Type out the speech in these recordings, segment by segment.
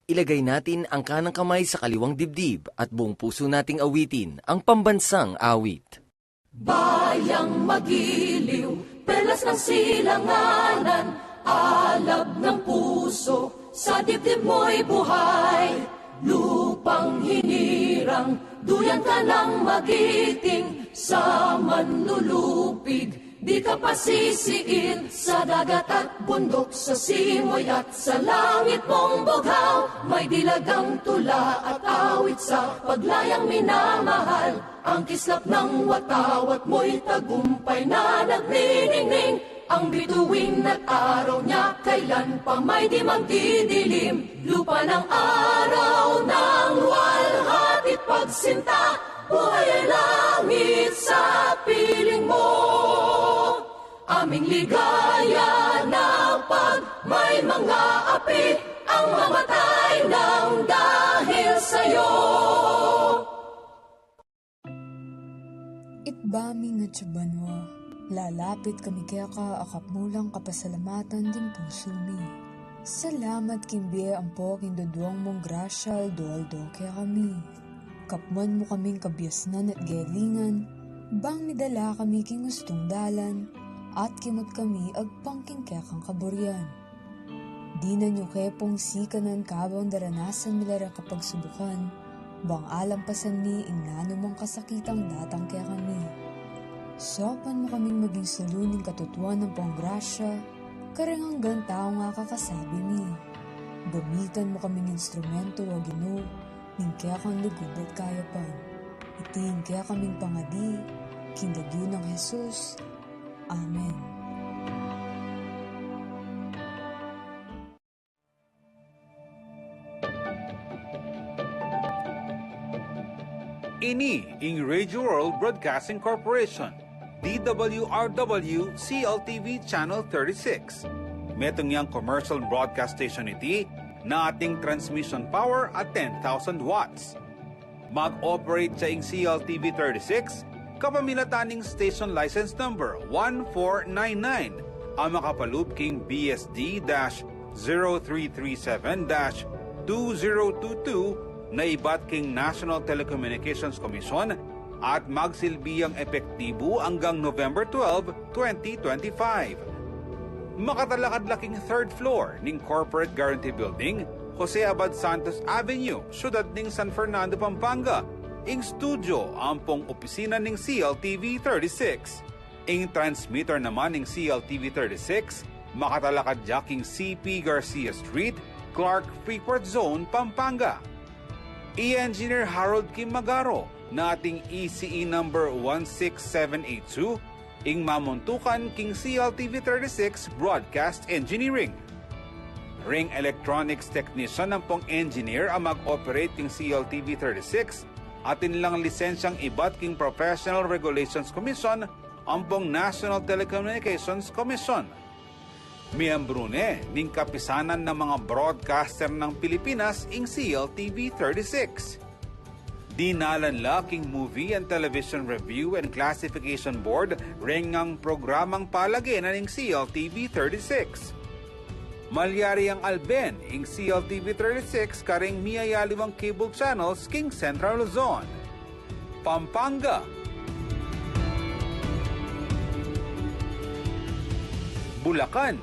Ilagay natin ang kanang kamay sa kaliwang dibdib at buong puso nating awitin ang pambansang awit. Bayang magiliw, perlas ng silanganan, alab ng puso, sa dibdib mo'y buhay. Lupang hinirang, duyan ka ng magiting, sa manlulupig. Di ka pasisiin sa dagat at bundok, sa simoy at sa langit mong bughaw. May dilagang tula at awit sa paglayang minamahal. Ang kislap ng watawat mo'y tagumpay na nagniningning. Ang bituin at araw niya kailan pa may di magdidilim. Lupa ng araw ng luwalhatit pagsinta, buhay ay langit sa piling mo. Aming ligaya na pag may mga api ang mamatay ng dahil sa'yo. Itbami nga tsubanwa, lalapit kami kaya ka akapmulang kapasalamatan din puso mi. Salamat kimbiye ang po kinduduang mong grasya aldo kaya kami. Kapman mo kaming kabyasnan at gelingan, bang midala kami king gustong dalan, at kimot kami agpangking kaya kang kaburyan. Di na nyo kepong sikanan kabang daranasan milara kapag subukan, bang alampasan mi ingano mong kasakitang datang kaya kami. Sopan mo kaming maging saluning katutuan ng panggrasya, karang hanggang tao nga kakasabi mi. Gamitan mo kaming instrumento o Ginoo, ning kaya kang lugod at kayapan. Iting kaya kaming pangadi, kindagyo ng Jesus. Amen. Ini ing Radio World Broadcasting Corporation, DWRW CLTV Channel 36. Metong yang commercial broadcast station iti na ating transmission power at 10,000 watts. Mag-operate sa ing CLTV 36 kapamilataning station license number 1499 ang makapaloob king BSD-0337-2022 na ibat king National Telecommunications Commission at magsilbiyang epektibo hanggang November 12, 2025. Makatalakad-laking third floor ning Corporate Guarantee Building, Jose Abad Santos Avenue, Ciudad ning San Fernando, Pampanga. Ing studio ampong opisina ning CLTV 36. Ing transmitter naman ning CLTV 36, makatalakad jaking CP Garcia Street, Clark Freeport Zone, Pampanga. E-Engineer Harold Kim Magaro na ating ECE number 16782, ing mamuntukan king CLTV 36 Broadcast Engineering. Ring Electronics Technician ang pong engineer ang mag-operate king CLTV 36 atin lang lisensyang ibat king Professional Regulations Commission ang pong National Telecommunications Commission. Miyembro ning kapisanan ng mga broadcaster ng Pilipinas ing CLTV 36. Dinalanla king Movie and Television Review and Classification Board ring ang programang palagyanan ing CLTV 36. Malyari ang Alben ing CLTV 36 karing miyayaliwang cable channels king Central Luzon, Pampanga, Bulacan,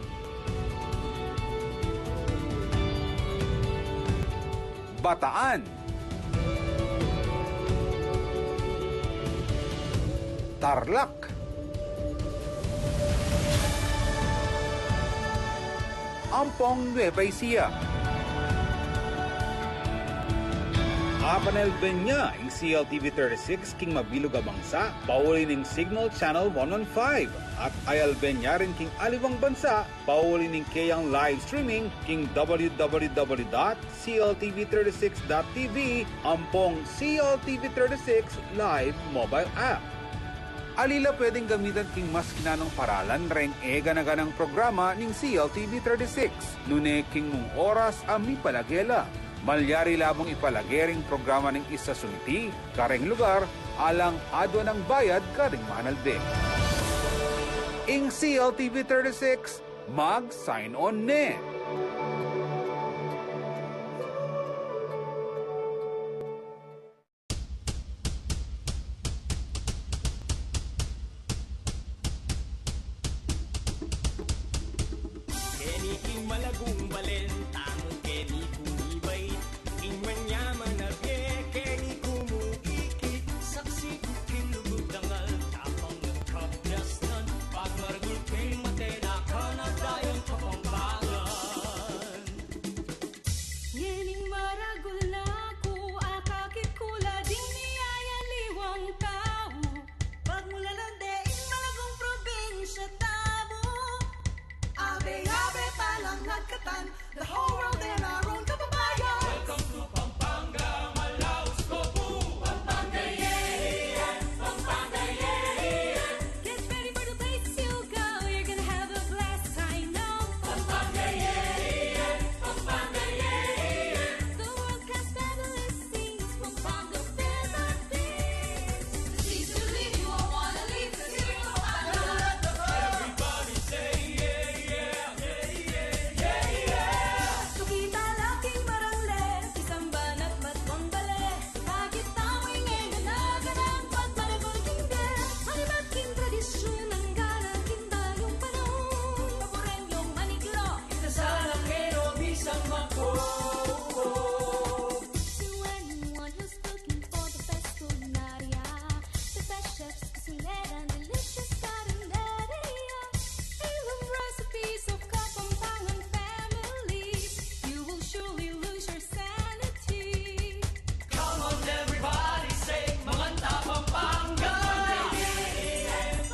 Bataan, Tarlac, Ampong Nueva Ecija. Apanel Benya ing CLTV 36 king Mabilog Abangsa, paulin ing Signal Channel 115 at Ayal Benya rin king Alibang Bansa, paulin ing Kayang live streaming king www.cltv36.tv ampong CLTV 36 live mobile app. Alila pwedeng gamitan king mas kinanong paralan reng ganaganang programa ning CLTV 36. Nune king mong oras ami palagela. Malyari labong ipalagering programa ning istasyon iti, kareng lugar, alang adwa ng bayad karing manalbe. Ing CLTV 36, mag-sign on ne! panagkatan, the whole world and our own kababayan. Welcome to Pampanga, Malaus, Cebu. Pampanga, yeah, Pampanga, yeah. Get ready for the places you'll go. You're gonna have a blast, I know. Pampanga, yeah, Pampanga, yeah. The world-class fabulous scenes, Pampanga, Philippines. The seas to leave, you won't wanna leave, 'cause here in Pampanga. Everybody say yeah, yeah, yeah, yeah, yeah, yeah. Sukita laking marangle, isang banat matmang bale. Bakit tamo'y ngayon naganang pagmaragol kinde? Halimat king tradisyon ang ganakin tayong panahon. Paborenyong maniglo, Sana pero bisang mako. to anyone who's looking for the best culinaria, the best chefs, kusinera, and delicious carinderia. I love recipes of Kapampangan families. You will surely lose your sanity. Come on everybody, say Manganta Pampanga.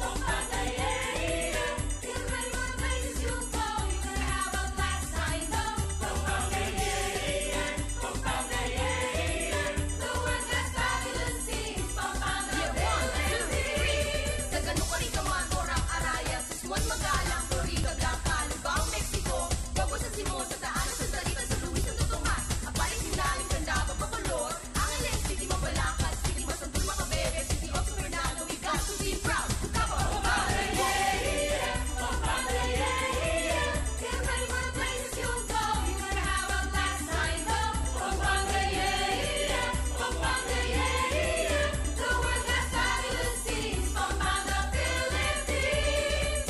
Pampanga, yeah. Get ready for the places you'll go. You're gonna have a blast, I know. Pampanga, yeah. Pampanga, yeah. The world-class fabulous scenes, Pampanga, Philippines. Sa ganun ka rin kaman, Morang Araya, Susmuan, Magalang, Florida, Blanca, Lubao, Mexico, Bago sa Simon, sa Daan, sa Saritan, sa Luis, sa Tutungan, Apalit, Sindaling, Candaba, Bacolor, Angeles, City, Mabalacan, City, Masandul, Macabebe, City of Fernando, we got to be proud. Pampanga, yeah. Pampanga, yeah. Get ready for the places you'll go. You're gonna have a blast, I know. Pampanga, yeah. Pampanga, yeah. The world-class fabulous scenes, Pampanga, Philippines.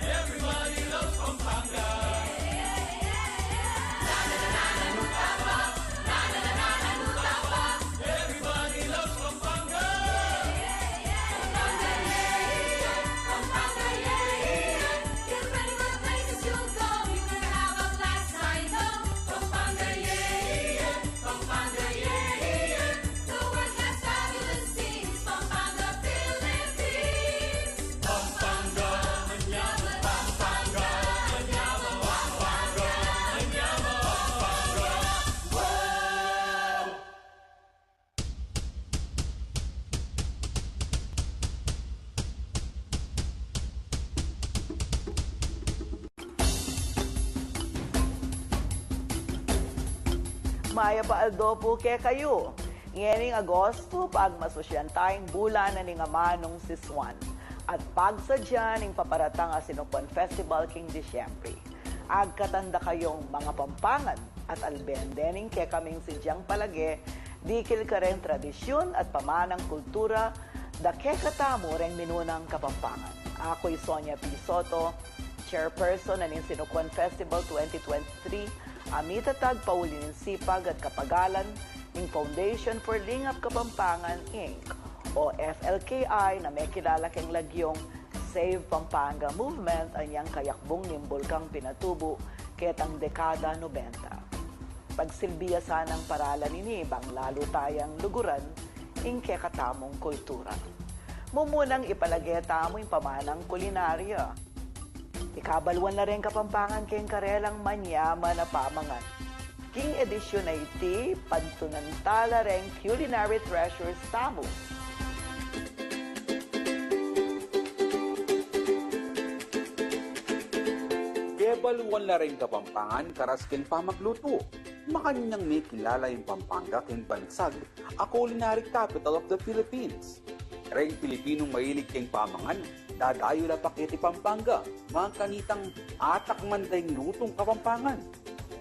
Everybody loves Pampanga. Everybody loves Pampanga. Pampanga, yeah. Get ready for the places you'll go. You're gonna have a blast, I know. Pampanga, yeah. Pampanga, yeah. The world-class fabulous scenes, Pampanga, Philippines. Pampanga, manyaman. Pampanga, manyaman. Pampanga, manyaman. Pampanga. Wow! Maya Paaldo po kay kayo. Ngayong Agosto, pag masosyan tayong bulan na nga manong siswan. At pagsadyan ng paparatang Asinukwan Festival king Disyembre. Agkatanda kayong mga Pampangan at albendening kay kaming sidyang palage, dikil ka rin tradisyon at pamanang kultura, da kay katamo rin minunang Kapampangan. Ako'y Sonia P. Soto, Chairperson ng Sinukwan Festival 2023, amitatag paulinin sipag at kapagalan ng Foundation for Lingap Kapampangan, Inc. o FLKI na may kilala kang lagyong Save Pampanga Movement anyang kayakbong nimbulkang pinatubo ketang dekada 90. Pagsilbiya sanang paralan ini bang lalo tayang luguran ing kekatamong kultura. Mumunang ipalageta mo yung pamanang kulinarya. Ikabalwan na rin Kapampangan keng karelang manyaman na pamangan. King edisyon na iti, pantunantala rin Culinary Treasures Tamo. Kebaluan na rin Kapampangan karas ken pamagluto. Makanyang may kilala yung Pampanga ken Banagsag, a culinary capital of the Philippines. Reng Pilipinong mahilig keng pamangan, dadayo la pakiti Pampanga, mga kanitang atak mandayng lutong Kapampangan.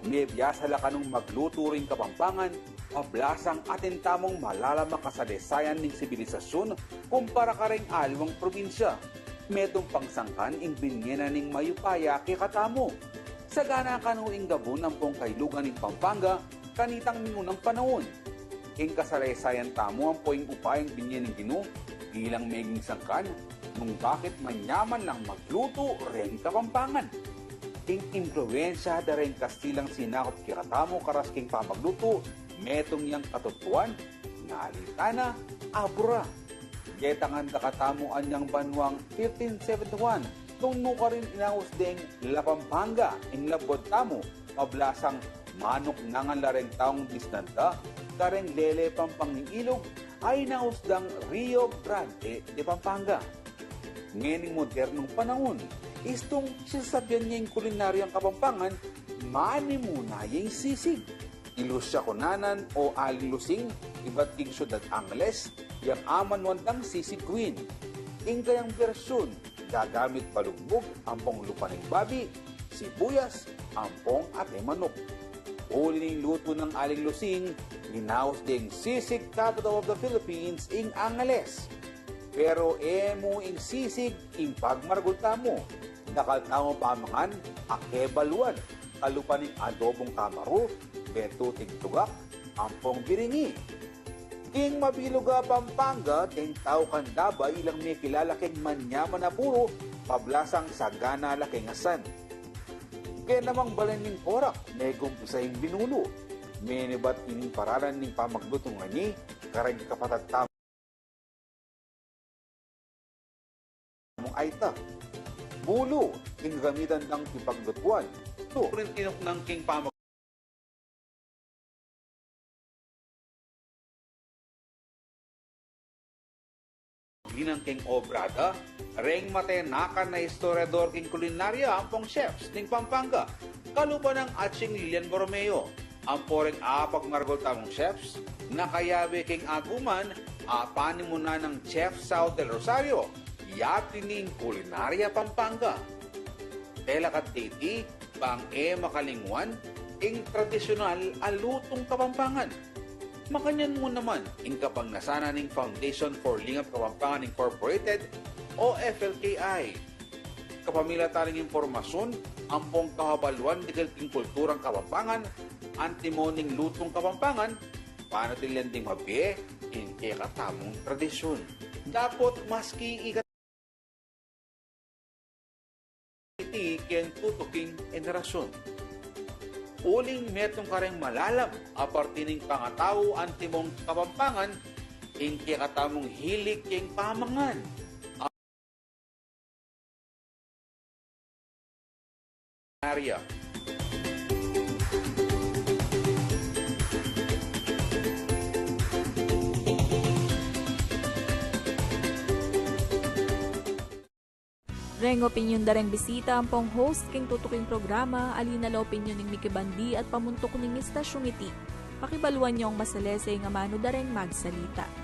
May biyasa la kanong magluto rin Kapampangan, mablasang atin tamong malalama kasadasayan ng sibilisasyon kumpara ka rin alwang probinsya. Medong pangsangkan ing binyena ning mayupaya kay katamo. Sagana kanuing gabon ang pong kailugan ng Pampanga kanitang minunang panahon. Ing kasalasayan tamo ang poing upayang binyen ng Ginoo bilang meging sangkan nung bakit manyaman lang magluto rin Kapampangan. Ing impluensya da rin Kastilang sinakop kiratamo karas king pamagluto metong yang katutuan na alitana abura. Ketangan kakatamo anyang banwang 1571 Nung nuka rin inawas ding La Pampanga, in labod tamo, pablasang manok nangan lareng taong disnanta, kareng lele pampanging ilog, ay nausdang Rio Grande de Pampanga. Ngayon modernong panahon, istong sinasabihan niya yung kulinaryang Kapampangan, mani muna yung sisig. Ilusya kunanan o alilusing, iba't king syudad Angles, yung aman wandang sisig queen. Ing kayang bersyon, gagamit palugbog, ampong lupa ng babi, sibuyas, ampong ate manok. Uli ng luto ng aling lusing, ginaos ding sisig capital of the Philippines ing Angeles. Pero emo ing sisig ing pagmargulta mo, nakaltamo pamangan, akebaluan, kalupa ng adobong kamaro, betuting tugak, ampong biringi. King Mabiluga, Pampanga, ting tao kandaba ilang may kilala king manyaman na puro, pablasang sagana laking asan. Kaya namang balan ng korak, may kumpisahing binulo. May nibat ining paralan ng pamaglutungan ni, karag kapatatam mong aita. Bulo, king gamitan ng tipaglutuan. Ito rin tinok ng king pamag ng king obrada, reng matenakan na historiador king kulinarya ampong chefs ning Pampanga, kalupa ng Atching Lilian Borromeo, amporeng apag margol tamong chefs, nakayabe king aguman, apanin mo na ng Chef Sao del Rosario, yati ning kulinarya Pampanga. Tela kat titi, pang makalingwan, ing tradisyonal alutong Kapampangan. Makanyan mo naman ing kapang nasana ning Foundation for Lingap Kapampangan Incorporated o FLKI. Kapamila taring impormasyon, ampong kahabaluan di king kulturang Kapampangan, antimoning lutong Kapampangan, paano tilan ding mabiye, hindi katamong tradisyon. Dapat maski ikat kiyang tutuking generasyon. Uling metong kareng malalam apartining pangataw antimong Kapampangan inki katamong hilig king pamangan. Area. Reng opinyon dareng bisita ang pong host king tutuking programa alina la opinyon ning Mickey Bandi at pamuntok ning istasyong iti. Pakibaluan niyo ang masalese nga mano dareng magsalita.